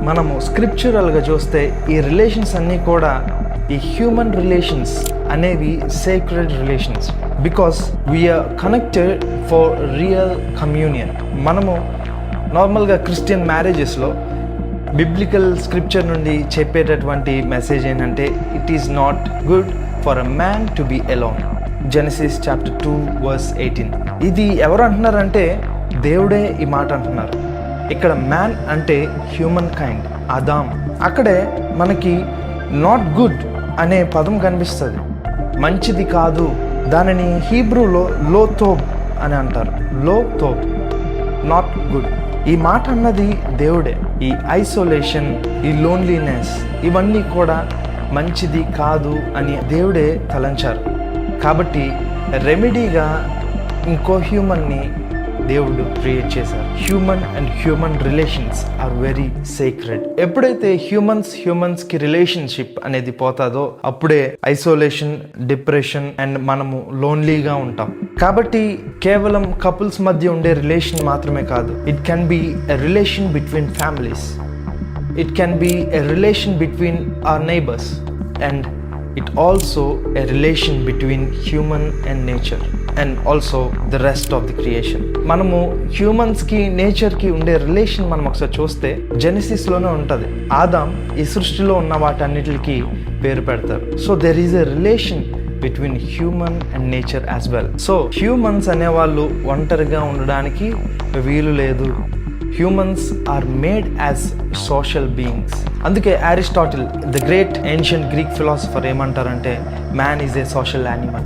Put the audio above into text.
మనము స్క్రిప్చురల్గా చూస్తే ఈ రిలేషన్స్ అన్నీ కూడా ఈ హ్యూమన్ రిలేషన్స్ అనేవి sacred relations, because we are connected for real communion. మనము నార్మల్గా క్రిస్టియన్ మ్యారేజెస్లో బిబ్లికల్ స్క్రిప్చర్ నుండి చెప్పేటటువంటి మెసేజ్ ఏంటంటే it is not good for a man to be alone. Genesis chapter 2:18. ఇది ఎవరు అంటున్నారంటే దేవుడే ఈ మాట అంటున్నారు. ఇక్కడ మ్యాన్ అంటే హ్యూమన్ కైండ్, ఆదాం. అక్కడే మనకి నాట్ గుడ్ అనే పదం కనిపిస్తుంది, మంచిది కాదు. దానిని హీబ్రూలో లోతోబ్ అని అంటారు. లోతోబ్, నాట్ గుడ్. ఈ మాట అన్నది దేవుడే. ఈ ఐసోలేషన్, ఈ లోన్లీనెస్, ఇవన్నీ కూడా మంచిది కాదు అని దేవుడే తలంచారు. కాబట్టి రెమెడీగా ఇంకో హ్యూమన్ని దేవుడు క్రియేట్ చేశారు. Human and human relations are very sacred. ఎప్పుడైతే హ్యూమన్స్కి రిలేషన్షిప్ అనేది పోతాదో అప్పుడే ఐసోలేషన్, డిప్రెషన్ అండ్ మనము లోన్లీగా ఉంటాం. కాబట్టి కేవలం కపుల్స్ మధ్య ఉండే రిలేషన్ మాత్రమే కాదు, it can be a relation between families, it can be a relation between our neighbours, and it also a relation between human and nature and also the rest of the creation. మనము హ్యూమన్స్కి నేచర్కి ఉండే relation మనం ఒకసారి చూస్తే జెనసిస్లోనే ఉంటుంది. ఆదాం ఈ సృష్టిలో ఉన్న వాటన్నిటికి పేరు పెడతారు. So there is a relation between human and nature as well. So humans అనేవాళ్ళు ఒంటరిగా ఉండడానికి వీలు లేదు. Humans are made as social beings. అందుకే Aristotle, the great ancient Greek philosopher, ఏమంటారంటే man is a social animal.